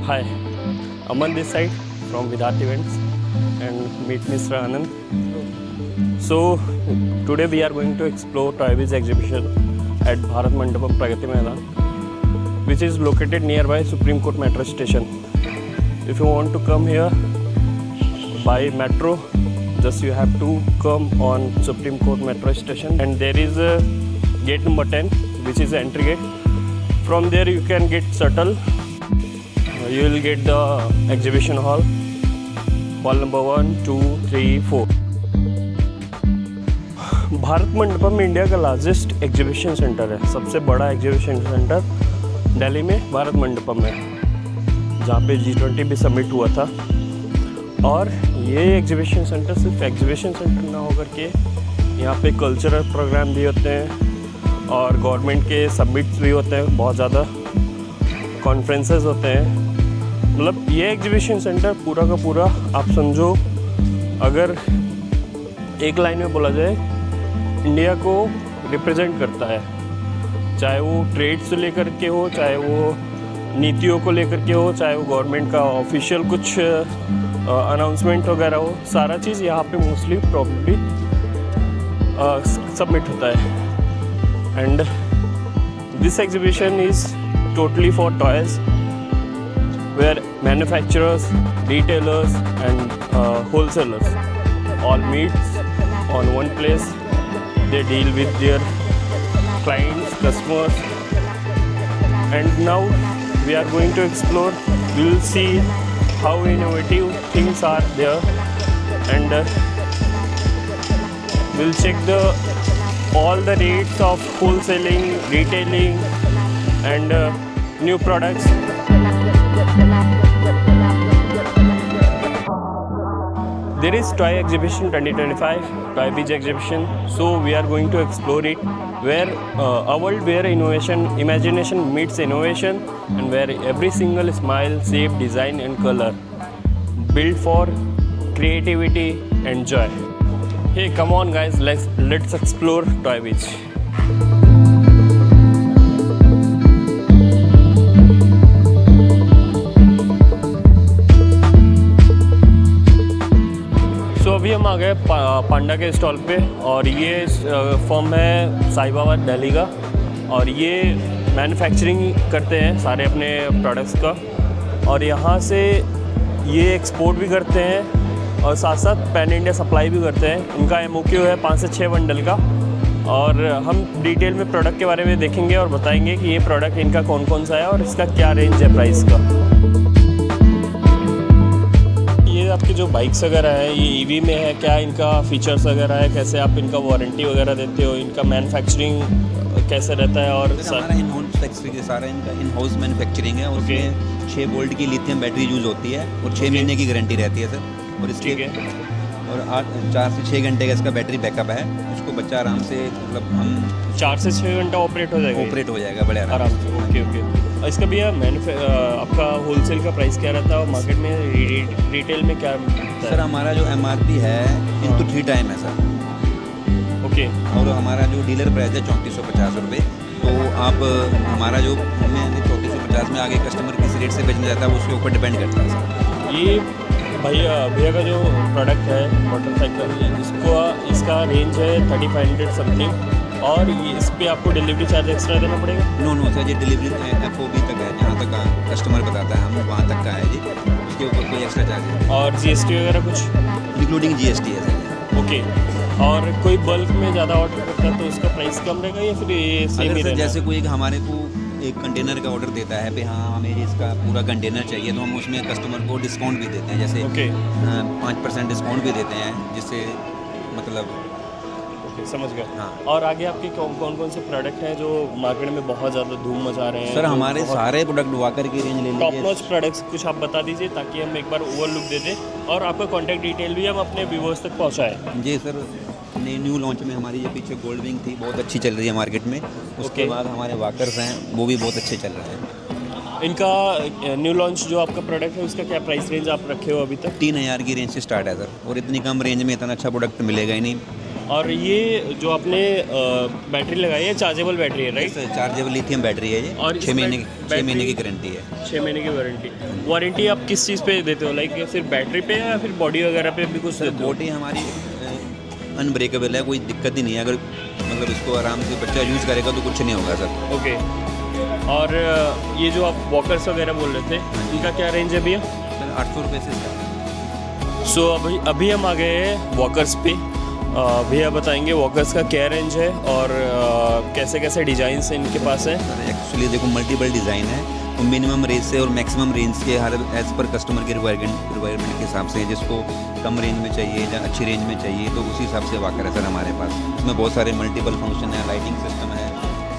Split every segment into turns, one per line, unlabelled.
Hi, Aman this side from Vidart Events and meet Mr. Anand. So today we are going to explore Toybiz exhibition at Bharat Mandapam Pragati Maidan, which is located nearby Supreme Court Metro Station. If you want to come here by metro, just you have to come on Supreme Court Metro Station, and there is a gate number 10, which is the entry gate. From there you can get shuttle. You will get the exhibition hall number 1, 2, 3, 4. Bharat Mandapam India का largest exhibition centre है, सबसे बड़ा exhibition centre Delhi में भारत मंडपम है, जहाँ पे G20 भी summit हुआ था। और ये एग्जीबिशन सेंटर सिर्फ एग्जीबिशन सेंटर ना होकर के यहाँ पे कल्चरल प्रोग्राम भी होते हैं और गवर्नमेंट के समिट्स भी होते हैं, बहुत ज़्यादा कॉन्फ्रेंसेस होते हैं। मतलब ये एग्जीबिशन सेंटर पूरा का पूरा आप समझो, अगर एक लाइन में बोला जाए, इंडिया को रिप्रेजेंट करता है। चाहे वो ट्रेड से लेकर के हो, चाहे वो नीतियों को लेकर के हो, चाहे वो गवर्नमेंट का ऑफिशियल कुछ अनाउंसमेंट वगैरह हो, सारा चीज़ यहाँ पे मोस्टली प्रॉब्ली सबमिट होता है। And this exhibition is totally for toys, where manufacturers, retailers and wholesalers all meet on one place. They deal with their clients, customers, and now we are going to explore. We will see how innovative things are there, and we'll check all the rates of wholesaling, retailing and new products. There is Toy Exhibition 2025, Toybiz exhibition. So we are going to explore it, where a world where imagination meets innovation, and where every single smile, shape, design and color built for creativity and joy. Hey, come on guys, let's explore Toybiz. अभी हम आ गए पांडा के stall पे, और ये firm है साईं बाबा दिल्ली का, और ये मैन्युफैक्चरिंग करते हैं सारे अपने प्रोडक्ट्स का, और यहाँ से ये एक्सपोर्ट भी करते हैं और साथ साथ पैन इंडिया सप्लाई भी करते हैं। इनका MOQ है 5 से 6 बंडल का, और हम डिटेल में प्रोडक्ट के बारे में देखेंगे और बताएंगे कि ये प्रोडक्ट इनका कौन कौन सा है और इसका क्या रेंज है प्राइस का। आपकी जो बाइक्स वगैरह है, ये EV में है, क्या इनका फीचर्स वगैरह है, कैसे आप इनका वारंटी वगैरह देते हो, इनका मैन्युफैक्चरिंग कैसे रहता है? और
हमारा इन हाउस मैन्युफैक्चरिंग है, और उसमें 6 वोल्ट की लिथियम बैटरी यूज़ होती है और 6 महीने की गारंटी रहती है सर। और इसके और 4 से 6 घंटे का इसका बैटरी बैकअप है, उसको बच्चा आराम से, मतलब हम
4 से 6 घंटा ऑपरेट हो जाएगा बड़े आराम से। ओके। इसका भी आपका होलसेल का प्राइस क्या रहता है और मार्केट में रिटेल में क्या रहता है?
सर हमारा जो MRP है इनटू 3 टाइम है सर।
ओके।
और हमारा जो डीलर प्राइस है 3450 रुपये। तो आप हमारा जो हमें 3450 में आगे कस्टमर किस रेट से बेचना चाहता है उसके ऊपर डिपेंड करता है सर।
ये भैया का जो प्रोडक्ट है मोटरसाइकिल, इसका रेंज है 3500 समथिंग, और ये इस पर आपको डिलीवरी चार्ज एक्स्ट्रा देना पड़ेगा?
नो सर, ये डिलीवरी FOB तक है, जहाँ तक कस्टमर बताता है हम वहाँ तक का है जी, उसके ऊपर कोई एक्स्ट्रा चार्ज है।
और GST वगैरह कुछ?
इंक्लूडिंग GST है सर।
ओके। और कोई बल्क में ज़्यादा ऑर्डर करता है तो उसका प्राइस कम रहेगा या फिर ये सेम ही रहेगा?
जैसे कोई हमारे को एक कंटेनर का ऑर्डर देता है, हाँ हमें इसका पूरा कंटेनर चाहिए, तो हम उसमें कस्टमर को डिस्काउंट भी देते हैं, जैसे 5% डिस्काउंट भी देते हैं, जिससे मतलब
समझ गए।
हाँ।
और आगे आपके कौन कौन से प्रोडक्ट हैं जो मार्केट में बहुत ज़्यादा धूम मचा रहे हैं?
सर हमारे सारे प्रोडक्ट वाकर की रेंज ले लीजिए।
टॉप नॉच प्रोडक्ट्स कुछ आप बता दीजिए ताकि हम एक बार ओवरलुक दे दें, और आपका कॉन्टैक्ट डिटेल भी हम अपने व्यूअर्स तक पहुँचाएँ।
जी सर, न्यू लॉन्च में हमारी ये पीछे गोल्ड विंग थी, बहुत अच्छी चल रही है मार्केट में। उसके बाद हमारे वाकर्स हैं, वो भी बहुत अच्छे चल रहे हैं।
इनका न्यू लॉन्च जो आपका प्रोडक्ट है उसका क्या प्राइस रेंज आप रखे हो अभी तक?
3000 की रेंज से स्टार्ट है सर, और इतनी कम रेंज में इतना अच्छा प्रोडक्ट मिलेगा ही नहीं।
और ये जो आपने बैटरी लगाई है चार्जेबल बैटरी है, राइट?
चार्जेबल लिथियम बैटरी है ये,
और
6 महीने की गारंटी है।
6 महीने की वारंटी। वारंटी आप किस चीज़ पे देते हो, लाइक सिर्फ बैटरी पे या फिर बॉडी वगैरह पे भी कुछ देते हो?
बॉडी हमारी अनब्रेकेबल है, कोई दिक्कत ही नहीं है। अगर मतलब इसको आराम से बच्चा यूज़ करेगा तो कुछ नहीं होगा सर।
ओके। और ये जो आप वॉकर्स वगैरह बोल रहे थे, इनका क्या रेंज है भैया?
सर 800 रुपये से स्टार्ट।
सो अभी हम आ गए हैं वॉकर्स पे। भैया बताएंगे वॉकर्स का क्या रेंज है और कैसे कैसे डिज़ाइंस इनके पास हैं।
एक्चुअली देखो मल्टीपल डिज़ाइन है, तो मिनिमम रेंज से और मैक्सिमम रेंज के हर एज़ पर कस्टमर के रिक्वायरमेंट के हिसाब से, जिसको कम रेंज में चाहिए या अच्छी रेंज में चाहिए तो उसी हिसाब से वॉकर है सर हमारे पास। इसमें बहुत सारे मल्टीपल फंक्शन है, लाइटिंग सिस्टम है,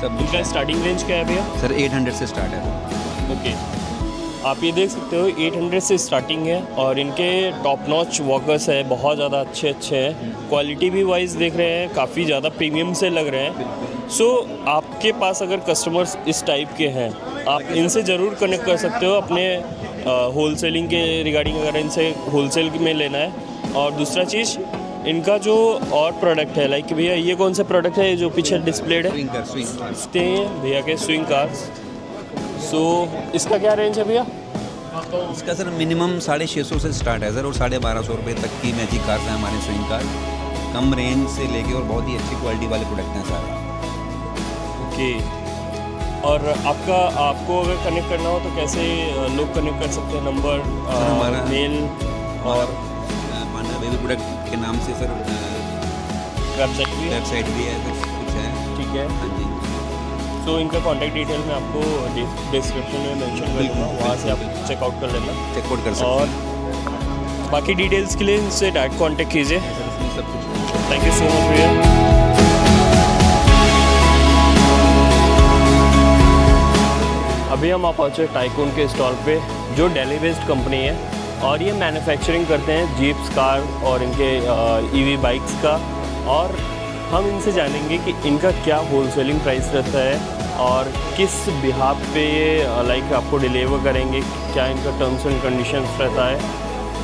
सब।
इनका स्टार्टिंग रेंज क्या है भैया?
सर 800 से स्टार्ट है।
ओके, आप ये देख सकते हो 800 से स्टार्टिंग है और इनके टॉप नॉच वॉकर्स है, बहुत ज़्यादा अच्छे हैं। क्वालिटी भी वाइज देख रहे हैं काफ़ी ज़्यादा प्रीमियम से लग रहे हैं। सो आपके पास अगर कस्टमर्स इस टाइप के हैं, आप इनसे ज़रूर कनेक्ट कर सकते हो अपने होलसेलिंग के रिगार्डिंग, अगर इनसे होलसेल में लेना है। और दूसरा चीज़, इनका जो और प्रोडक्ट है, लाइक भैया ये कौन से प्रोडक्ट है जो पीछे डिस्प्लेड है? स्विंग भैया के स्विंग कार्स। सो इसका क्या रेंज है भैया?
इसका सर मिनिमम 650 से स्टार्ट है सर, और 1250 रुपये तक की मैजिक कार्स हैं हमारे स्विंग कार। कम रेंज से लेके और बहुत ही अच्छी क्वालिटी वाले प्रोडक्ट हैं सारे।
ओके। और आपको अगर कनेक्ट करना हो तो कैसे लोग कनेक्ट कर सकते हैं? नंबर,
हमारा
मेल और
माना बेबी प्रोडक्ट के नाम से सर वेबसाइट भी है, कुछ है।
ठीक है,
हाँ जी।
तो इनका कॉन्टैक्ट डिटेल मैं आपको डिस्क्रिप्शन में मेंशन कर दूँगा, वहाँ से आप चेकआउट कर लेना।
चेकआउट कर सकते हैं।
और बाकी डिटेल्स के लिए इनसे डायरेक्ट कॉन्टैक्ट कीजिए।
सब कुछ।
थैंक यू सो मच भैया। अभी हम आप पहुँचे टाइकून के स्टॉल पे, जो दिल्ली बेस्ड कंपनी है और ये मैन्युफैक्चरिंग करते हैं जीप्स, कार और इनके ईवी बाइक्स का। और हम इनसे जानेंगे कि इनका क्या होलसेलिंग प्राइस रहता है और किस बिहाफ पे ये लाइक आपको डिलीवर करेंगे, क्या इनका टर्म्स एंड कंडीशंस रहता है,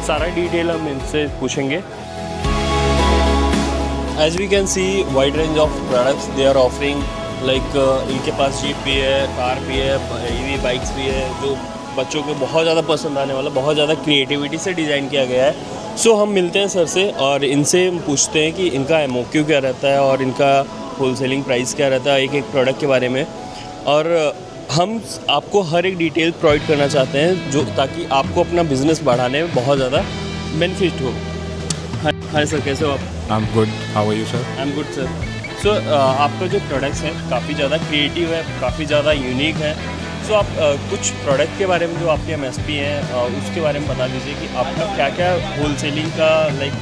सारा डिटेल हम इनसे पूछेंगे। As we can see wide range of products they are offering, like इनके पास जीप भी है, कार भी है, ईवी बाइक्स भी है, जो बच्चों को बहुत ज़्यादा पसंद आने वाला, बहुत ज़्यादा क्रिएटिविटी से डिज़ाइन किया गया है। सो हम मिलते हैं सर से और इनसे हम पूछते हैं कि इनका MOQ क्या रहता है और इनका होलसेलिंग प्राइस क्या रहता है एक एक प्रोडक्ट के बारे में। और हम आपको हर एक डिटेल प्रोवाइड करना चाहते हैं जो ताकि आपको अपना बिजनेस बढ़ाने में बहुत ज़्यादा बेनिफिट हो। हाय सर, कैसे हो आप?
I am good, how are you sir?
I am good sir. So आपका जो प्रोडक्ट्स हैं काफ़ी ज़्यादा क्रिएटिव है, काफ़ी ज़्यादा यूनिक है। सो आप कुछ प्रोडक्ट के बारे में जो आपके MSP हैं उसके बारे में बता दीजिए कि आपका क्या क्या होलसेलिंग का लाइक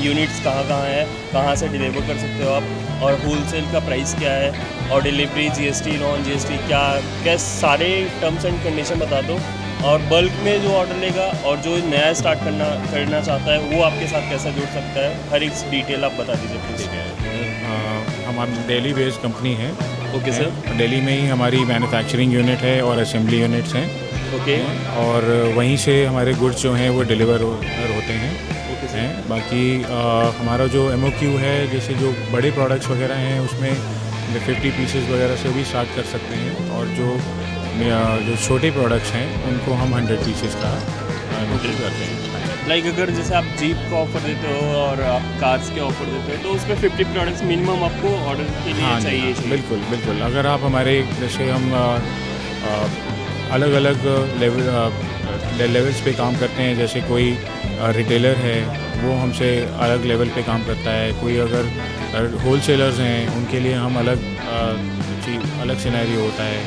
यूनिट्स कहाँ है, कहाँ से डिलीवर कर सकते हो आप, और होलसेल का प्राइस क्या है, और डिलीवरी, GST, नॉन GST क्या सारे टर्म्स एंड कंडीशन बता दो। और बल्क में जो ऑर्डर लेगा और जो नया स्टार्ट करना चाहता है वो आपके साथ कैसा जुड़ सकता है, हर एक डिटेल आप बता दीजिए प्लीज़।
हमारी दिल्ली बेस्ड कंपनी है।
Okay sir.
दिल्ली में ही हमारी मैन्युफैक्चरिंग यूनिट है और असेंबली यूनिट्स हैं।
ओके।
और वहीं से हमारे गुड्स जो हैं वो डिलीवर होते हैं।
Okay sir.
बाकी हमारा जो MOQ है, जैसे जो बड़े प्रोडक्ट्स वगैरह हैं उसमें 50 पीसेस वगैरह से भी स्टार्ट कर सकते हैं, और जो छोटे प्रोडक्ट्स हैं उनको हम 100 पीसेस का MOQ करते हैं।
लाइक अगर जैसे आप जीप का ऑफर देते हो और आप कार्स के ऑफर देते हो तो उसमें 50 प्रोडक्ट्स मिनिमम आपको ऑर्डर के लिए चाहिए।
बिल्कुल बिल्कुल। अगर आप हमारे जैसे हम अलग अलग लेवल्स पे काम करते हैं, जैसे कोई रिटेलर है वो हमसे अलग लेवल पे काम करता है, कोई अगर होलसेलर्स हैं उनके लिए हम अलग सिनेरियो होता है।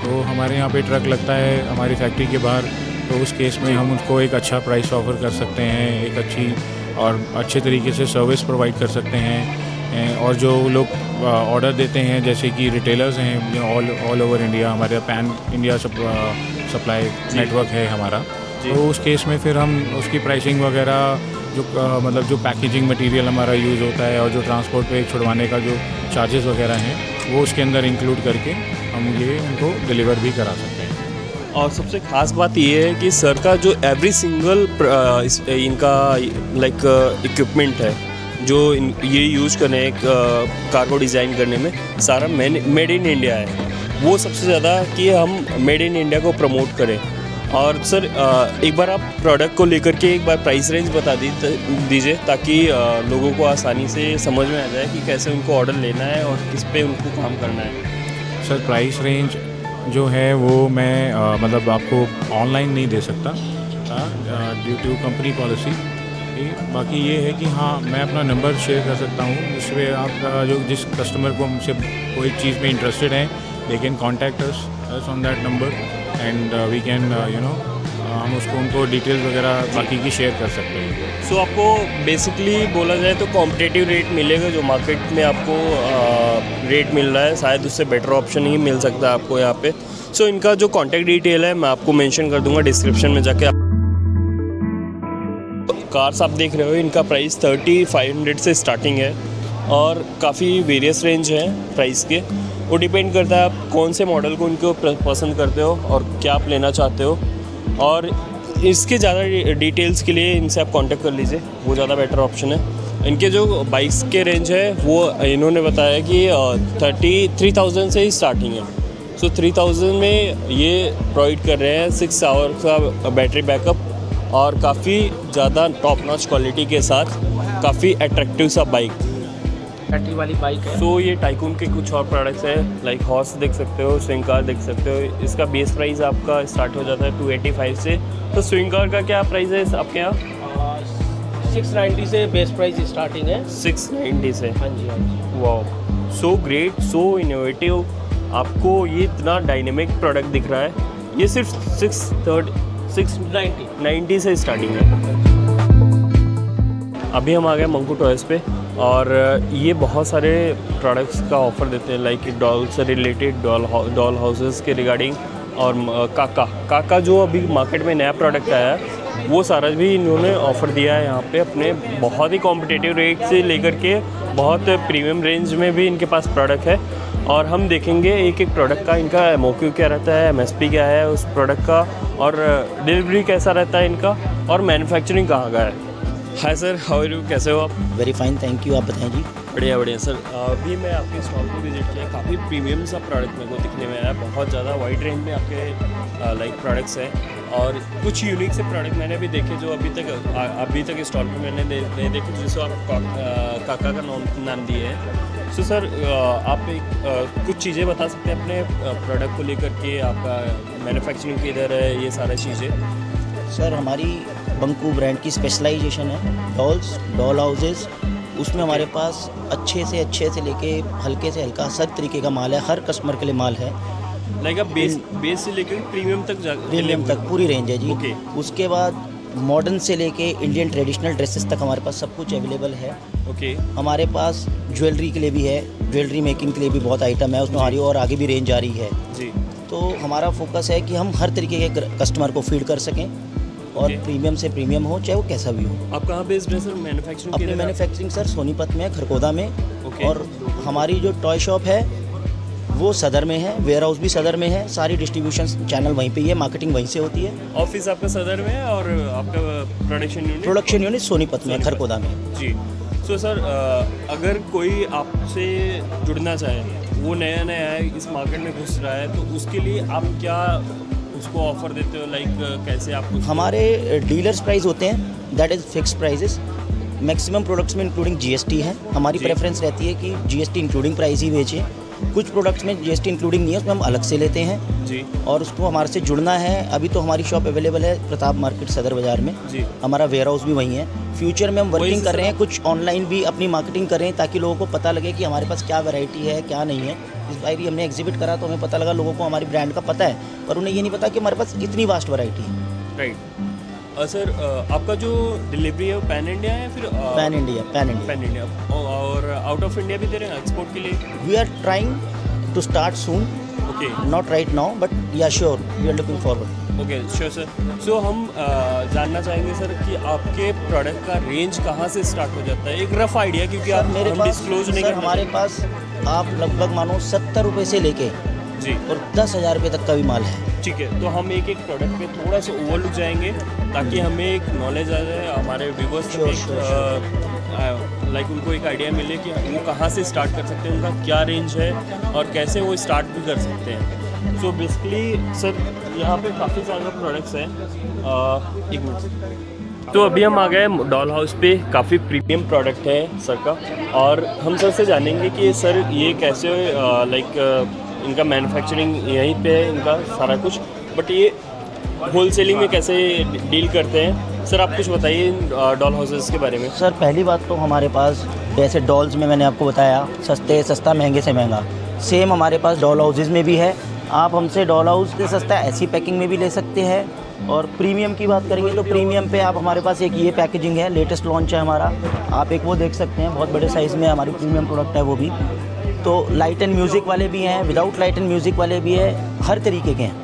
तो हमारे यहाँ पे ट्रक लगता है हमारी फैक्ट्री के बाहर, तो उस केस में हम उनको एक अच्छा प्राइस ऑफ़र कर सकते हैं, एक अच्छी और अच्छे तरीके से सर्विस प्रोवाइड कर सकते हैं। और जो लोग ऑर्डर देते हैं जैसे कि रिटेलर्स हैं ऑल ओवर इंडिया, हमारे पैन इंडिया सप्लाई नेटवर्क है हमारा, तो उस केस में फिर हम उसकी प्राइसिंग वगैरह जो मतलब जो पैकेजिंग मटेरियल हमारा यूज़ होता है और जो ट्रांसपोर्ट पे छुड़वाने का जो चार्जेस वगैरह हैं वो उसके अंदर इंक्लूड करके हम ये उनको डिलीवर भी करा सकते हैं।
और सबसे ख़ास बात ये है कि सर का जो एवरी सिंगल इनका लाइक इक्विपमेंट है जो ये यूज़ कर रहे हैं कार को डिज़ाइन करने में, सारा मेड इन इंडिया है। वो सबसे ज़्यादा कि हम मेड इन इंडिया को प्रमोट करें। और सर एक बार आप प्रोडक्ट को लेकर के एक बार प्राइस रेंज बता दीजिए ताकि लोगों को आसानी से समझ में आ जाए कि कैसे उनको ऑर्डर लेना है और किस पे उनको काम करना है।
सर प्राइस रेंज जो है वो मैं मतलब आपको ऑनलाइन नहीं दे सकता ड्यू टू कंपनी पॉलिसी। बाकी ये है कि हाँ, मैं अपना नंबर शेयर कर सकता हूँ, उस पर आप जो जिस कस्टमर को हमसे कोई चीज़ में इंटरेस्टेड हैं they can contact us on that number and we can हम उसको उनको डिटेल्स वगैरह बाकी की शेयर कर सकते हैं।
सो आपको बेसिकली बोला जाए तो कॉम्पिटिटिव रेट मिलेगा, जो मार्केट में आपको रेट मिल रहा है शायद उससे बेटर ऑप्शन ही मिल सकता है आपको यहाँ पे। सो इनका जो कॉन्टैक्ट डिटेल है मैं आपको मेंशन कर दूंगा डिस्क्रिप्शन में जाके। कार्स आप देख रहे हो, इनका प्राइस 3500 से स्टार्टिंग है और काफ़ी वेरियस रेंज है प्राइस के। वो डिपेंड करता है आप कौन से मॉडल को उनको पसंद करते हो और क्या आप लेना चाहते हो। और इसके ज़्यादा डिटेल्स के लिए इनसे आप कांटेक्ट कर लीजिए, वो ज़्यादा बेटर ऑप्शन है। इनके जो बाइक्स के रेंज है वो इन्होंने बताया कि 33,000 से ही स्टार्टिंग है। सो 3,000 में ये प्रोवाइड कर रहे हैं 6 आवर का बैटरी बैकअप और काफ़ी ज़्यादा टॉप नॉच क्वालिटी के साथ काफ़ी अट्रैक्टिव सा बाइक,
बैटरी वाली बाइक है।
सो ये टाइकून के कुछ और प्रोडक्ट्स हैं, लाइक हॉर्स देख सकते हो, स्विंग कार देख सकते हो। इसका बेस प्राइस आपका स्टार्ट हो जाता है 285 से। तो स्विंग कार का क्या प्राइस है आपके यहाँ?
690 से बेस प्राइस स्टार्टिंग है।
690 से?
हाँ जी, हाँ जी।
वाह, सो ग्रेट, सो इनोवेटिव। आपको ये इतना डायनेमिक प्रोडक्ट दिख रहा है। ये सिर्फ 690 से स्टार्टिंग है। अभी हम आ गए मंकू टॉयज़ पे और ये बहुत सारे प्रोडक्ट्स का ऑफ़र देते हैं, लाइक डॉल से रिलेटेड, डॉल हाउसेस के रिगार्डिंग। और काका जो अभी मार्केट में नया प्रोडक्ट आया है वो सारा भी इन्होंने ऑफ़र दिया है यहाँ पे अपने बहुत ही कॉम्पिटिटिव रेट से लेकर के बहुत प्रीमियम रेंज में भी इनके पास प्रोडक्ट है। और हम देखेंगे एक एक प्रोडक्ट का इनका MOQ क्या रहता है, MSP क्या है उस प्रोडक्ट का, और डिलीवरी कैसा रहता है इनका, और मैन्युफैक्चरिंग कहाँ का है। Hi sir, how are you, कैसे हो आप?
Very fine, thank you. आप बताएं जी।
बढ़िया बढ़िया सर। अभी मैं आपके स्टॉल को विजिट किया, काफ़ी प्रीमियम सा प्रोडक्ट मेरे को दिखने में आया। बहुत ज़्यादा वाइड रेंज में आपके लाइक प्रोडक्ट्स हैं और कुछ यूनिक से प्रोडक्ट मैंने भी देखे जो अभी तक स्टॉल पे मैंने नहीं देखे, जिसको आप काका का नाम दिए हैं। सो सर आप कुछ चीज़ें बता सकते हैं अपने प्रोडक्ट को लेकर के, आपका मैन्युफैक्चरिंग किधर है, ये सारी चीज़ें?
सर हमारी बंकू ब्रांड की स्पेशलाइजेशन है डॉल हाउसेस। उसमें हमारे पास अच्छे से लेके हल्के से हल्का सब तरीके का माल है, हर कस्टमर के लिए माल है।
लाइक आप बेस से लेकर प्रीमियम तक
पूरी रेंज है जी।
Okay.
उसके बाद मॉडर्न से लेके इंडियन ट्रेडिशनल ड्रेसेस तक हमारे पास सब कुछ अवेलेबल है।
ओके।
हमारे पास ज्वेलरी के लिए भी है, ज्वेलरी मेकिंग के लिए भी बहुत आइटम है उसमें हमारी, और आगे भी रेंज आ रही है
जी।
तो हमारा फोकस है कि हम हर तरीके के कस्टमर को फीड कर सकें और प्रीमियम से प्रीमियम हो, चाहे वो कैसा भी हो।
आप कहाँ बेस्ड है सर मैन्युफैक्चरिंग?
अपनी मैन्युफैक्चरिंग सर सोनीपत में है, खरगोदा में।
Okay.
और हमारी जो टॉय शॉप है वो सदर में है, वेयर हाउस भी सदर में है, सारी डिस्ट्रीब्यूशन चैनल वहीं पे ही है, मार्केटिंग वहीं से होती है।
ऑफिस आपका सदर में है और आपका प्रोडक्शन यूनिट
सोनीपत में, खरगोदा में
जी। सो सर अगर कोई आपसे जुड़ना चाहे, वो नया है, इस मार्केट में घुस रहा है, तो उसके लिए आप क्या उसको ऑफर देते हो? लाइक कैसे आप?
हमारे डीलर्स प्राइस होते हैं, that is fixed prices. Maximum products में इंक्लूडिंग GST है। हमारी प्रेफरेंस रहती है कि GST इंक्लूडिंग प्राइस ही बेचें। कुछ प्रोडक्ट्स में GST इंक्लूडिंग नहीं है, उसमें हम अलग से लेते हैं
जी।
और उसको हमारे से जुड़ना है। अभी तो हमारी शॉप अवेलेबल है प्रताप मार्केट सदर बाज़ार में
जी।
हमारा वेयर हाउस भी वहीं है। फ्यूचर में हम वर्किंग कर रहे हैं, कुछ ऑनलाइन भी अपनी मार्केटिंग कर रहे हैं ताकि लोगों को पता लगे कि हमारे पास क्या वैरायटी है क्या नहीं है। इस बार ही हमने एग्जिबिट करा तो हमें पता लगा, लोगों को हमारी ब्रांड का पता है पर उन्हें ये नहीं पता कि हमारे पास इतनी वास्ट वैरायटी है।
राइट। सर आपका जो डिलीवरी है वो पैन इंडिया है फिर?
पैन इंडिया
और आउट ऑफ इंडिया भी दे रहे हैं एक्सपोर्ट के लिए?
We are trying to start soon,
okay,
not right now but yeah sure we are looking forward.
Okay sure sir. सो हम जानना चाहेंगे सर कि आपके प्रोडक्ट का रेंज कहाँ से स्टार्ट हो जाता है, एक रफ आइडिया, क्योंकि आप
मेरे
हम
पास
डिस्क्लोज नहीं
सर
करना
हमारे पास आप लगभग मानो 70 रुपये से लेके
जी
और 10,000 रुपये तक का भी माल है।
ठीक है, तो हम एक प्रोडक्ट पे थोड़ा सा ओवरलुक जाएंगे ताकि हमें एक नॉलेज आ जाए, हमारे व्यूवर्स लाइक उनको एक आइडिया मिले कि वो कहाँ से स्टार्ट कर सकते हैं, उनका क्या रेंज है और कैसे वो स्टार्ट भी कर सकते हैं। सो बेसिकली सर यहाँ पे काफ़ी सारे प्रोडक्ट्स हैं। एक मिनट। तो अभी हम आ गए डॉल हाउस पे, काफ़ी प्रीमियम प्रोडक्ट है सर का, और हम सर से जानेंगे कि सर ये कैसे लाइक इनका मैन्युफैक्चरिंग यहीं पे है, इनका सारा कुछ, बट ये होलसेलिंग में कैसे डील करते हैं। सर आप कुछ बताइए डॉल हाउसेस के बारे में।
सर पहली बात तो हमारे पास वैसे डॉल्स में मैंने आपको बताया सस्ता महंगे से महंगा, सेम हमारे पास डॉल हाउसेस में भी है। आप हमसे डॉल हाउस से सस्ता ऐसी पैकिंग में भी ले सकते हैं। और प्रीमियम की बात करेंगे तो प्रीमियम पे आप हमारे पास एक ये पैकेजिंग है, लेटेस्ट लॉन्च है हमारा, आप एक वो देख सकते हैं, बहुत बड़े साइज़ में हमारी प्रीमियम प्रोडक्ट है वो भी। तो लाइट एंड म्यूज़िक वाले भी हैं, विदाउट लाइट एंड म्यूज़िक वाले भी है, हर तरीके के हैं।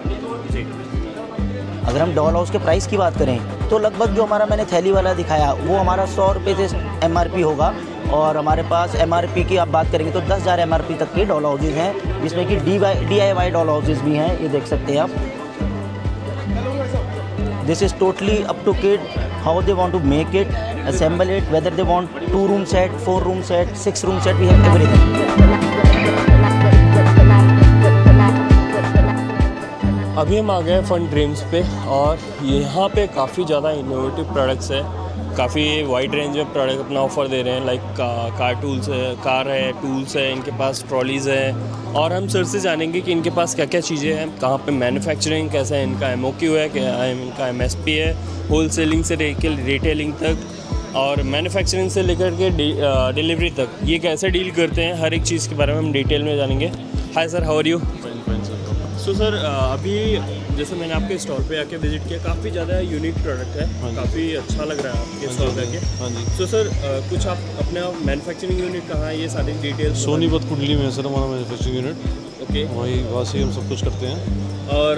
अगर हम डॉल हाउस के प्राइस की बात करें तो लगभग जो हमारा मैंने थैली वाला दिखाया वो हमारा 100 रुपये से MRP होगा, और हमारे पास MRP की आप बात करेंगे तो 10,000 MRP तक के डॉल हाउसेज हैं, जिसमें कि DIY डॉल हाउसेज भी हैं, ये देख सकते हैं आप। This is totally up to kid how they want to make it, assemble it, whether they want 2 room set, 4 room set, 6 room set, we have everything.
अभी हम आ गए फन ड्रीम्स पे, और यहाँ पे काफ़ी ज़्यादा इनोवेटिव प्रोडक्ट्स है, काफ़ी वाइड रेंज में प्रोडक्ट अपना ऑफ़र दे रहे हैं। लाइक कार है, टूल्स है, इनके पास ट्रॉलीज़ हैं, और हम सर से जानेंगे कि इनके पास क्या क्या चीज़ें हैं, कहाँ पे मैन्युफैक्चरिंग कैसा है, इनका MOQ है, क्या इनका MSP है, होलसेलिंग से रिटेलिंग तक, और मैन्युफैक्चरिंग से लेकर के डिलीवरी तक ये कैसे डील करते हैं, हर एक चीज़ के बारे में हम डिटेल में जानेंगे। Hi sir, how are you? So sir अभी जैसे मैंने आपके स्टॉल पे आके विजिट किया, काफ़ी ज़्यादा यूनिक प्रोडक्ट है, काफ़ी अच्छा लग रहा है आपके स्टॉल पे आके। हाँ जी। सो सर कुछ आप अपना मैन्युफैक्चरिंग यूनिट कहाँ है, ये सारी डिटेल्स?
सोनीपत कुंडली में सर हमारा मैन्युफैक्चरिंग यूनिट।
ओके।
वहाँ से हम सब कुछ करते हैं।
और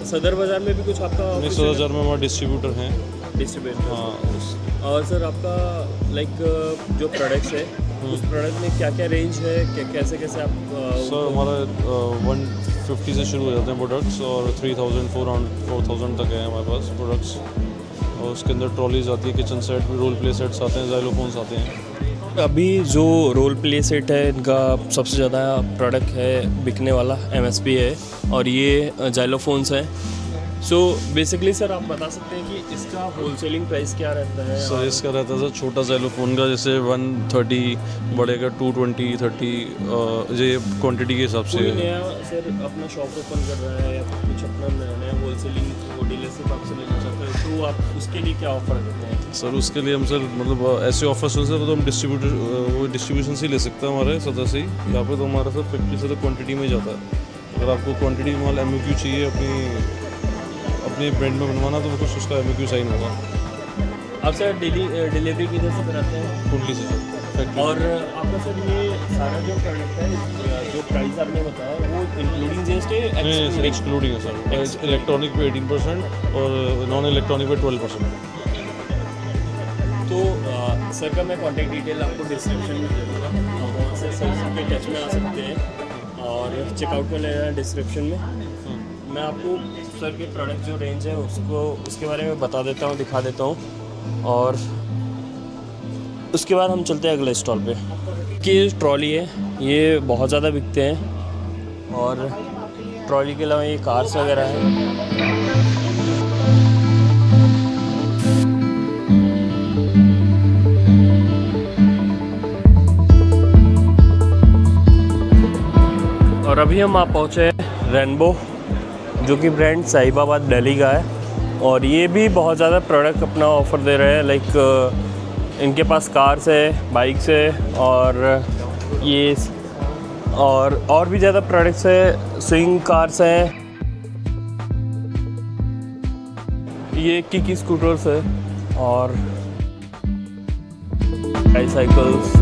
सदर बाज़ार में भी कुछ आपका?
नहीं, सदर बाज़ार में हमारा डिस्ट्रीब्यूटर हैं।
डिस्ट्रीब्यूटर,
हाँ।
और सर आपका लाइक जो प्रोडक्ट्स है उस प्रोडक्ट में क्या क्या रेंज है, कैसे कैसे आप?
सर हमारा 150 से शुरू हो जाते हैं प्रोडक्ट्स, और 3,000 4,000 तक है हमारे पास प्रोडक्ट्स, और उसके अंदर ट्रॉलीज आती है, kitchen set, role play sets आते हैं, ज़ाइलोफोन्स आते हैं।
अभी जो रोल प्ले सेट है इनका सबसे ज़्यादा प्रोडक्ट है, बिकने वाला MSP है, और ये ज़ाइलोफोन्स है। सो बेसिकली सर आप बता सकते हैं कि इसका होलसेलिंग प्राइस क्या रहता है?
सर इसका रहता है सर छोटा ज़ाइलोफोन का जैसे 130, बड़े का 220, 30, ये क्वांटिटी के हिसाब से।
कोई नया सर अपना शॉप ओपन कर रहा है या कुछ अपना नया होलसेलिंग डीलरशिप आपसे लेना चाहते हैं, तो आप उसके लिए क्या ऑफ़र देते हैं?
सर उसके लिए हम सर मतलब ऐसे ऑफर्स हैं सर, तो हम डिस्ट्रीब्यूशन से ले सकते हैं हमारे सदर से ही। यहाँ पे तो हमारा सर फैक्ट्री से तो क्वांटिटी में जाता है। अगर आपको क्वांटिटी माल MOQ चाहिए अपनी ब्रांड में बनवाना, तो कुछ उसका MOQ साइन होगा।
आप सर डिलीवरी किधर से कराते हैं?
कुंडली से सर।
और आपका सर ये सारा जो प्रोडक्ट है, जो प्राइस आपने बताया वो इंक्लूडिंग GST है?
नहीं, एक्सक्लूडिंग है सर। इलेक्ट्रॉनिक पे 18% और नॉन इलेक्ट्रॉनिक पे 12%।
तो सर का मैं कॉन्टैक्ट डिटेल आपको डिस्क्रिप्शन में दे दूँगा, आप वहाँ से सर के टच में आ सकते हैं, और चेकआउट कर लेना डिस्क्रिप्शन में। मैं आपको सर के प्रोडक्ट जो रेंज है उसके बारे में बता देता हूँ, दिखा देता हूँ, और उसके बाद हम चलते हैं अगले स्टॉल पे। कि ट्रॉली है, ये बहुत ज़्यादा बिकते हैं, और ट्रॉली के अलावा ये कार्स वगैरह हैं। और अभी हम आप पहुँचे रेनबो, जो कि ब्रांड साहिबाबाद दिल्ली का है, और ये भी बहुत ज़्यादा प्रोडक्ट अपना ऑफ़र दे रहे हैं। लाइक इनके पास कार्स है, बाइक्स है, और ये और भी ज़्यादा प्रोडक्ट्स है, स्विंग कार्स हैं, ये किकी स्कूटर्स है, और बाईसाइकिल्स।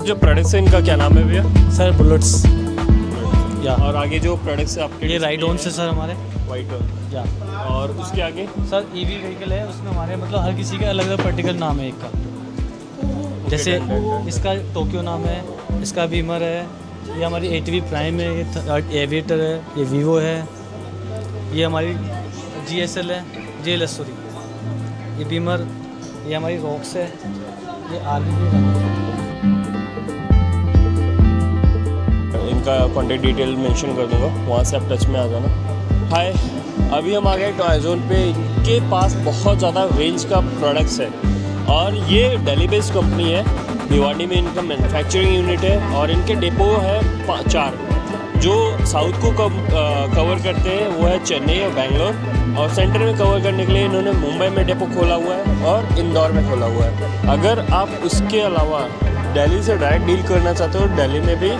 जो प्रोडक्ट्स है इनका क्या नाम है भैया?
सर बुलेट्स या।
और आगे जो प्रोडक्ट्स है आपके?
ये राइड ऑन से सर हमारे
वाइट या। और उसके आगे
सर EV व्हीकल है, उसमें हमारे मतलब हर किसी का अलग अलग पर्टिकुलर नाम है एक का। जैसे इसका टोक्यो नाम है, इसका बीमर है, ये हमारी ATV प्राइम है, ये एविएटर है, ये वीवो है, ये हमारी GSL है, JLS सॉरी, ये बीमर, ये हमारी रॉक्स है, ये आर्मी।
इनका कॉन्टैक्ट डिटेल मेंशन कर दूंगा, वहाँ से आप टच में आ जाना। हाय, अभी हम आ गए टॉय जोन पे। इनके पास बहुत ज़्यादा रेंज का प्रोडक्ट्स है और ये दिल्ली बेस्ड कंपनी है। भिवाड़ी में इनका मैन्युफैक्चरिंग यूनिट है और इनके डिपो है 4। जो साउथ को कवर करते हैं वो है चेन्नई और बेंगलोर, और सेंटर में कवर करने के लिए इन्होंने मुंबई में डिपो खोला हुआ है और इंदौर में खोला हुआ है। अगर आप उसके अलावा दिल्ली से डायरेक्ट डील करना चाहते हो, दिल्ली में भी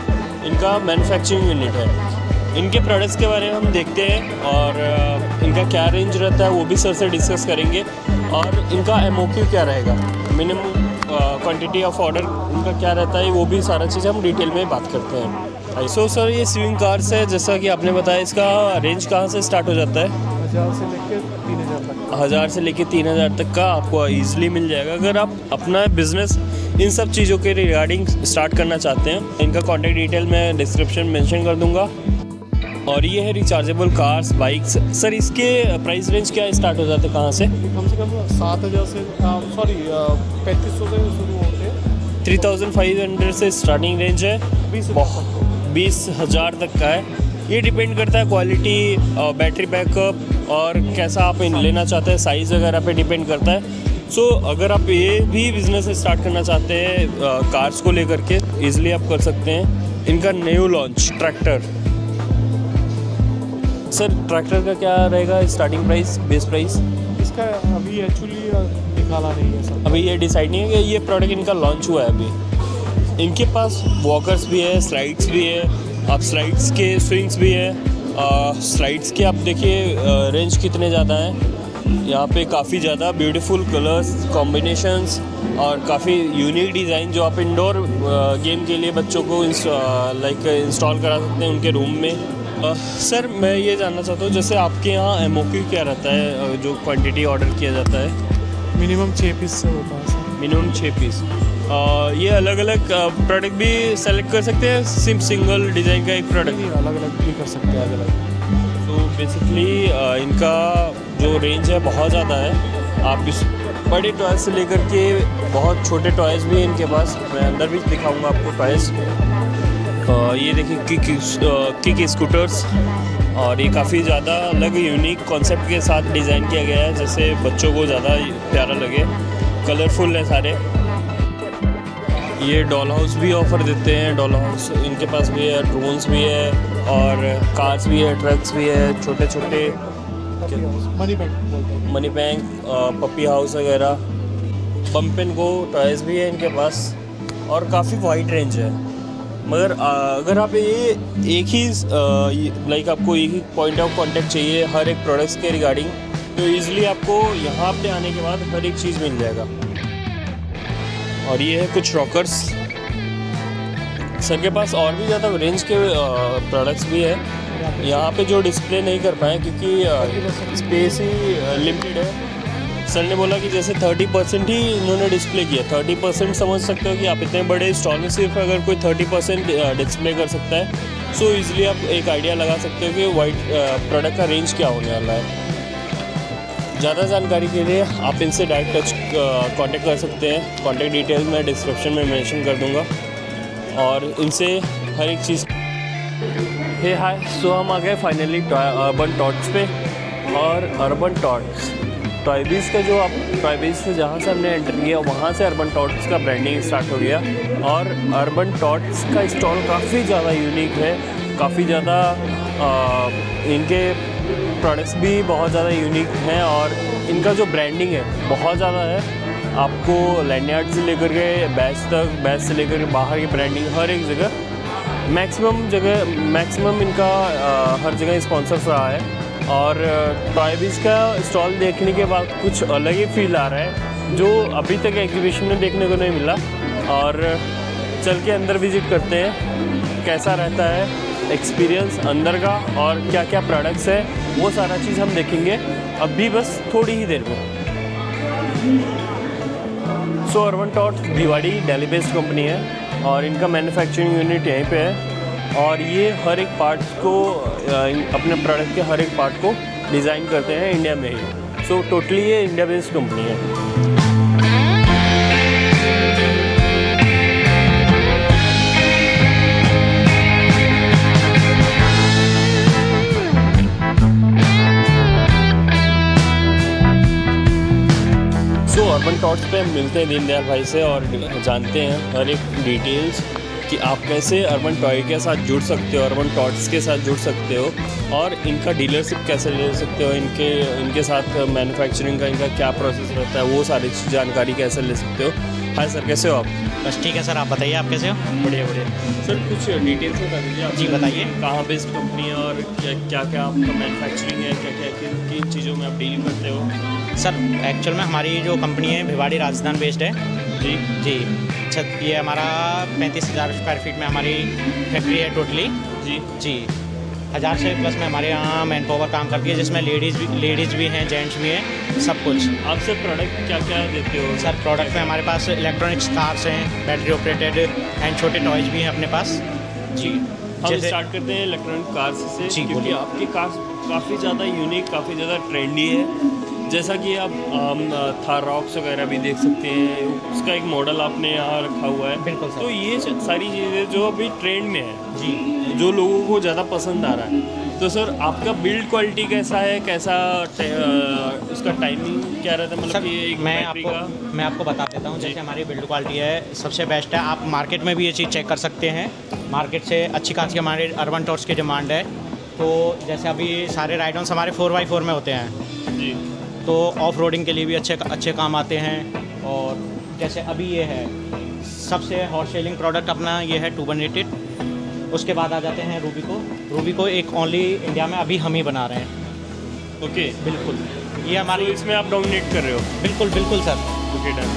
इनका मैन्युफैक्चरिंग यूनिट है। इनके प्रोडक्ट्स के बारे में हम देखते हैं और इनका क्या रेंज रहता है वो भी सर से डिस्कस करेंगे, और इनका MOQ क्या रहेगा, मिनिमम क्वांटिटी ऑफ ऑर्डर इनका क्या रहता है, वो भी सारा चीज़ हम डिटेल में बात करते हैं। सो सर, ये स्विंग कार्स है, जैसा कि आपने बताया, इसका रेंज कहाँ से स्टार्ट हो जाता है?
1000 से लेकर 3000 तक।
1000 से लेकर 3000 तक का आपको ईजिली मिल जाएगा अगर आप अपना बिजनेस इन सब चीज़ों के रिगार्डिंग स्टार्ट करना चाहते हैं। इनका कॉन्टैक्ट डिटेल मैं डिस्क्रिप्शन मेंशन कर दूंगा। और ये है रिचार्जेबल कार्स, बाइक्स। सर, इसके प्राइस रेंज क्या स्टार्ट हो जाते हैं, कहाँ से?
कम 7000 से 3500 से शुरू होते हैं।
3500 से स्टार्टिंग रेंज है, 20,000 तक का है। ये डिपेंड करता है क्वालिटी, बैटरी बैकअप और कैसा आप लेना चाहते हैं, साइज़ वगैरह पे डिपेंड करता है। सो अगर आप ये भी बिज़नेस स्टार्ट करना चाहते हैं कार्स को लेकर के, ईज़िली आप कर सकते हैं। इनका new launch tractor. Sir, tractor का क्या रहेगा स्टार्टिंग प्राइस, बेस प्राइस?
इसका अभी एक्चुअली निकाला नहीं है सर,
अभी ये डिसाइड नहीं है कि ये प्रोडक्ट इनका लॉन्च हुआ है अभी। इनके पास वॉकर्स भी है, स्लाइड्स भी है, आप स्लाइड्स के स्विंग्स भी है। स्लाइड्स के आप देखिए रेंज कितने ज़्यादा हैं यहाँ पे, काफ़ी ज़्यादा ब्यूटीफुल कलर्स कॉम्बिनेशंस और काफ़ी यूनिक डिज़ाइन जो आप इंडोर गेम के लिए बच्चों को इंस्टॉल करा सकते हैं उनके रूम में। सर, मैं ये जानना चाहता हूँ, जैसे आपके यहाँ MOQ क्या रहता है जो क्वांटिटी ऑर्डर किया जाता है?
मिनिमम 6 पीस से होता है सर।
Minimum 6 piece. ये अलग अलग प्रोडक्ट भी सेलेक्ट कर सकते हैं, सिंगल डिज़ाइन का एक प्रोडक्ट?
अलग अलग भी कर सकते हैं, अलग अलग।
तो बेसिकली इनका जो रेंज है बहुत ज़्यादा है। आप इस बड़े टॉयज़ से लेकर के बहुत छोटे टॉयज़ भी हैं इनके पास। मैं अंदर भी दिखाऊंगा आपको टॉयज़। ये देखिए किक स्कूटर्स, और ये काफ़ी ज़्यादा अलग यूनिक कॉन्सेप्ट के साथ डिज़ाइन किया गया है, जैसे बच्चों को ज़्यादा प्यारा लगे। कलरफुल है सारे। ये डॉल हाउस भी ऑफ़र देते हैं, डॉल हाउस इनके पास भी है, ड्रोन्स भी है और कार्स भी है, ट्रक्स भी है, छोटे छोटे मनी बैंक, पपी हाउस वगैरह, पंप एंड गो टॉयज़ भी है इनके पास, और काफ़ी वाइड रेंज है। मगर अगर आप ये एक ही आपको एक ही पॉइंट ऑफ कांटेक्ट चाहिए हर एक प्रोडक्ट्स के रिगार्डिंग, तो ईज़िली आपको यहाँ पे आने के बाद हर एक चीज़ मिल जाएगा। और ये है कुछ रॉकर्स। सर के पास और भी ज़्यादा रेंज के प्रोडक्ट्स भी है, यहाँ पे जो डिस्प्ले नहीं कर पाए क्योंकि स्पेस ही लिमिटेड है। सर ने बोला कि जैसे 30% ही इन्होंने डिस्प्ले किया। 30% समझ सकते हो कि आप इतने बड़े स्टॉल में सिर्फ अगर कोई 30% डिस्प्ले कर सकता है, सो ईज़िली आप एक आइडिया लगा सकते हो कि वाइट प्रोडक्ट का रेंज क्या होने वाला है। ज़्यादा जानकारी के लिए आप इनसे डायरेक्ट टच कांटेक्ट कर सकते हैं। कांटेक्ट डिटेल मैं डिस्क्रिप्शन में मेंशन कर दूंगा, और इनसे हर एक चीज़। हे हाय, सो हम आ गए फाइनली अर्बन टॉट्स पे। और अर्बन टॉट्स टॉयबीज़ का जो आप टॉयबीज़ से जहाँ से हमने एंटर किया वहाँ से अर्बन टॉट्स का ब्रांडिंग स्टार्ट हो गया। और अर्बन टॉट्स का स्टॉल काफ़ी ज़्यादा यूनिक है, काफ़ी ज़्यादा इनके प्रोडक्ट्स भी बहुत ज़्यादा यूनिक हैं, और इनका जो ब्रांडिंग है बहुत ज़्यादा है। आपको लैंडयार्ड से लेकर के बैच तक, बैच से लेकर के बाहर की ब्रांडिंग हर एक जगह मैक्सिमम इनका हर जगह स्पॉन्सर्स रहा है। और टॉयबीज़ का स्टॉल देखने के बाद कुछ अलग ही फील आ रहा है जो अभी तक एग्जीबिशन में देखने को नहीं मिला। और चल के अंदर विज़िट करते हैं कैसा रहता है एक्सपीरियंस अंदर का, और क्या क्या प्रोडक्ट्स है वो सारा चीज़ हम देखेंगे अभी बस थोड़ी ही देर में। So Urban Tots Bhiwadi Delhi based company है और इनका मैन्युफैक्चरिंग यूनिट यहीं पे है। और ये हर एक पार्ट को अपने प्रोडक्ट के हर एक पार्ट को डिज़ाइन करते हैं इंडिया में ही। सो टोटली ये इंडिया बेस्ड कंपनी है। अर्बन टॉट्स पे हम मिलते हैं दीनदयाल भाई से और जानते हैं हर एक डिटेल्स कि आप कैसे अर्बन टॉय के साथ जुड़ सकते हो, अर्बन टॉट्स के साथ जुड़ सकते हो और इनका डीलरशिप कैसे ले सकते हो, इनके साथ मैन्युफैक्चरिंग का इनका क्या प्रोसेस रहता है, वो सारी जानकारी कैसे ले सकते हो। हाय सर, कैसे हो आप?
बस ठीक है सर, आप बताइए आप कैसे हो?
बढ़िया बढ़िया सर, कुछ डिटेल्स बता दीजिए आप।
जी बताइए।
कहाँ बेस्ड कंपनी है और क्या क्या आपका मैन्युफैक्चरिंग है, क्या क्या किन चीज़ों में आप डील करते हो?
सर एक्चुअल में हमारी जो कंपनी है भिवाड़ी राजस्थान बेस्ड है।
जी
जी। अच्छा, ये हमारा 35,000 स्क्वायर फीट में हमारी फैक्ट्री है टोटली।
जी
जी। 1000 से प्लस में हमारे यहाँ मैन पावर काम करती है, जिसमें लेडीज़ भी हैं, जेंट्स भी हैं, सब कुछ।
आप सर प्रोडक्ट क्या क्या देते हो?
सर प्रोडक्ट में हमारे पास इलेक्ट्रॉनिक्स कार्स हैं, बैटरी ऑपरेटेड एंड छोटे टॉयज भी हैं अपने पास। जी।
हम स्टार्ट करते हैं इलेक्ट्रॉनिक कार्स से।
जी,
क्योंकि
बोलिए।
आपकी कार्स काफ़ी ज़्यादा यूनिक, काफ़ी ज़्यादा ट्रेंडी है। जैसा कि आप थार रॉक्स वगैरह भी देख सकते हैं, उसका एक मॉडल आपने यहाँ रखा हुआ है।
बिल्कुल सर।
तो ये सारी चीज़ें जो अभी ट्रेंड में है,
जी,
जो लोगों को ज़्यादा पसंद आ रहा है। तो सर आपका बिल्ड क्वालिटी कैसा है, कैसा उसका टाइमिंग क्या रहता है? मतलब ये एक
मैं आपको बता देता हूँ। जैसे हमारी बिल्ड क्वालिटी है सबसे बेस्ट है। आप मार्केट में भी ये चीज़ चेक कर सकते हैं, मार्केट से अच्छी खासी हमारे अर्बन टॉट्स की डिमांड है। तो जैसे अभी सारे राइड-ऑन्स हमारे 4x4 में होते हैं
जी,
तो ऑफ रोडिंग के लिए भी अच्छे काम आते हैं। और जैसे अभी ये है सबसे हॉट सेलिंग प्रोडक्ट अपना ये है 218। उसके बाद आ जाते हैं रूबी को एक ओनली इंडिया में अभी हम ही बना रहे हैं।
ओके,
बिल्कुल। ये हमारी
इसमें आप डोमिनेट कर रहे हो?
बिल्कुल सर।
Okay, done.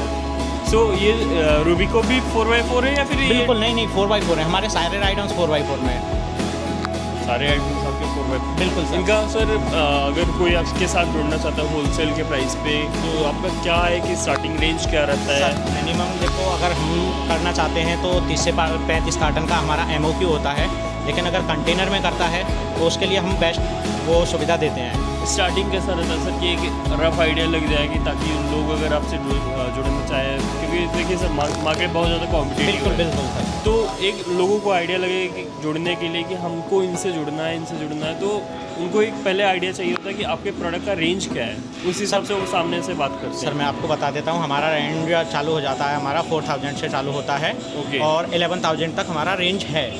सो ये रूबी को भी 4x4 है या फिर
बिल्कुल नहीं 4x4 है। हमारे सारे राइड-ऑन्स 4x4 में है।
सारे आइटम्स आपके 4x4?
बिल्कुल सर।
इनका सर अगर कोई आपके साथ जुड़ना चाहता है होलसेल के प्राइस पे, तो आपका क्या है कि स्टार्टिंग रेंज क्या रहता है?
सर मिनिमम देखो, अगर हम करना चाहते हैं तो 30 से 35 कार्टन का हमारा MOQ होता है, लेकिन अगर कंटेनर में करता है तो उसके लिए हम बेस्ट वो सुविधा देते हैं।
स्टार्टिंग कैसा रहता है सर कि एक रफ आइडिया लग जाएगी ताकि लोग अगर आपसे जुड़ना चाहे, क्योंकि देखिए सर मार्केट बहुत ज़्यादा कॉम्पिटिटिव है।
बिल्कुल सर।
तो एक लोगों को आइडिया लगे कि जुड़ने के लिए कि हमको इनसे जुड़ना है, तो उनको एक पहले आइडिया चाहिए होता है कि आपके प्रोडक्ट का रेंज क्या है, उस हिसाब से वो सामने से बात करते हैं।
सर मैं आपको बता देता हूँ, हमारा रेंज चालू हो जाता है, हमारा 4000 से चालू होता है।
ओके।
और 11,000 तक हमारा रेंज है,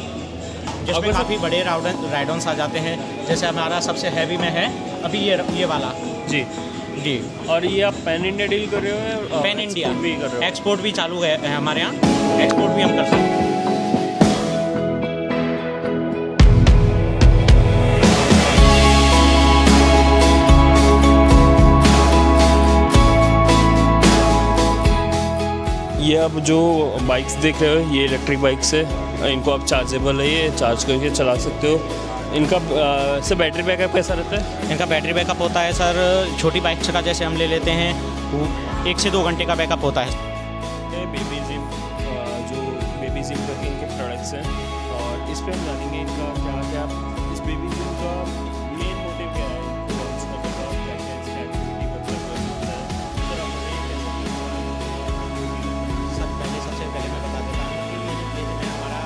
जिसमें काफ़ी बड़े राइड-ऑन्स आ जाते हैं। जैसे हमारा सबसे हैवी में है अभी ये वाला।
जी
जी।
और ये आप पैन इंडिया डील कर रहे हो या
पैन इंडिया
भी कर रहे हो?
एक्सपोर्ट भी चालू है हमारे यहाँ, एक्सपोर्ट भी हम कर सकते हैं।
ये अब जो बाइक्स देख रहे हो ये इलेक्ट्रिक बाइक्स है, इनको आप चार्जेबल है, ये चार्ज करके चला सकते हो। इनका से बैटरी बैकअप कैसा रहता है?
इनका बैटरी बैकअप होता है सर, छोटी बाइक का जैसे हम ले लेते हैं 1 से 2 घंटे का बैकअप होता है।
बेबी जिम, जो बेबी जिम करके इनके प्रोडक्ट्स हैं, और इस पर हम जानेंगे इनका क्या क्या, इस बेबी जिम का मेन मोटिव क्या है, लॉन्च करने का, क्या क्या इसका एक्टिविटी मतलब सकता है। सर आप बताइए
सर पहले सबसे पहले मैं बता देता हूँ कि ये जो प्लेजिम है हमारा,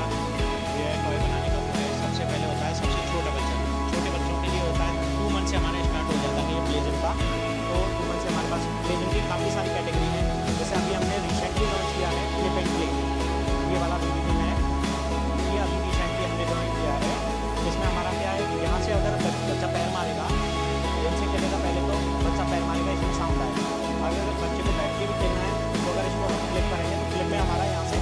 ये टॉय बनाने का वो है। सबसे पहले होता है सबसे छोटे बच्चों के लिए होता है 2 मंथ से हमारा स्टार्ट हो जाता है ये प्लेजिम का। तो 2 मंथ से हमारे पास प्लेजिम की काफ़ी सारी कैटेगरी है। जैसे अभी हमने रिसेंटली लॉन्च किया है फ्लिप एंड प्ले, ये वाला प्लेजिम है, ये अभी रिसेंटली हमने लॉन्च किया है। इसमें हमारा क्या है, यहाँ से अगर बच्चा पैर मारेगा, इनसे खेलेगा पहले तो बच्चा पैर मारेगा, इसमें साउंड आएगा। अगर बच्चे को बैठ के भी खेलना है तो अगर इसको हम क्लिक करेंगे तो क्लिप में हमारा यहाँ से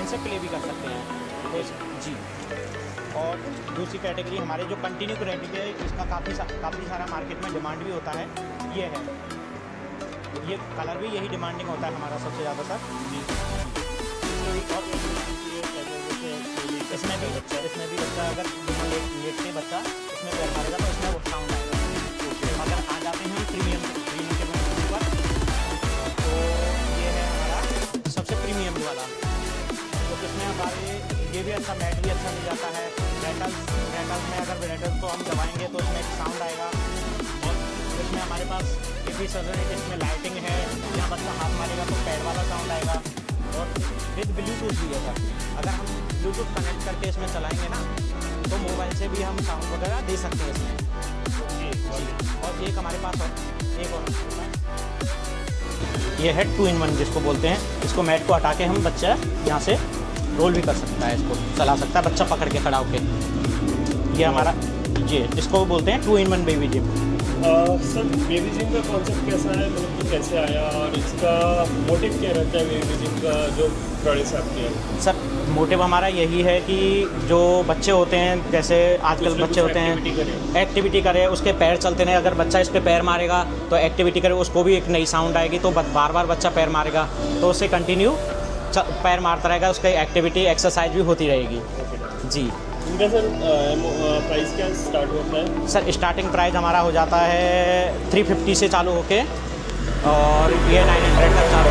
इनसे प्ले भी कर सकते हैं। तो जी। और दूसरी कैटेगरी हमारे जो कंटिन्यू क्रेडिट है, इसका काफ़ी सारा मार्केट में डिमांड भी होता है। ये है, ये कलर भी यही डिमांडिंग होता है हमारा सबसे ज़्यादा सर। जी। इसमें भी बच्चा अगर लेट से बच्चा इसमें पैर मारेगा तो इसमें वो साउंड आएगा। अगर आ जाते हैं प्रीमियम के ऊपर, तो ये है हमारा सबसे प्रीमियम वाला, तो इसमें हमारे ये भी अच्छा, मैट भी अच्छा मिल जाता है। रेटल्स में अगर रेटल्स को हम दबाएंगे तो इसमें एक साउंड आएगा। और इसमें हमारे पास ये भी सजन इसमें लाइटिंग है, यहाँ बच्चा हाथ मारेगा तो पैड वाला साउंड आएगा। और विद ब्लूटूथ भी है सर, अगर हम ब्लूटूथ कनेक्ट करके इसमें चलाएंगे ना तो मोबाइल से भी हम साउंड वगैरह दे सकते हैं इसमें। और एक हमारे पास एक और ये है 2-in-1 जिसको बोलते हैं। इसको मैट को हटा के हम बच्चा यहाँ से रोल भी कर सकता है, इसको चला सकता है बच्चा पकड़ के खड़ा होके। ये हमारा ये इसको बोलते हैं 2-in-1 baby gym.
Sir baby gym का कॉन्सेप्ट कैसा है, मतलब कि कैसे आया और इसका मोटिव क्या रहता है बेबी जिम का जो प्रोडक्ट्स आपके हैं?
सर मोटिव हमारा यही है कि जो बच्चे होते हैं, जैसे आजकल बच्चे होते हैं एक्टिविटी करे, उसके पैर चलते नहीं, अगर बच्चा इस पर पैर मारेगा तो एक्टिविटी करे, उसको भी एक नई साउंड आएगी, तो बार बार बच्चा पैर मारेगा तो उससे कंटिन्यू पैर मारता रहेगा, उसकी एक्टिविटी एक्सरसाइज भी होती रहेगी। जी
इनका सर प्राइस क्या स्टार्ट होता है?
सर स्टार्टिंग प्राइस हमारा हो जाता है 350 से चालू होके और ये 900 तक चालू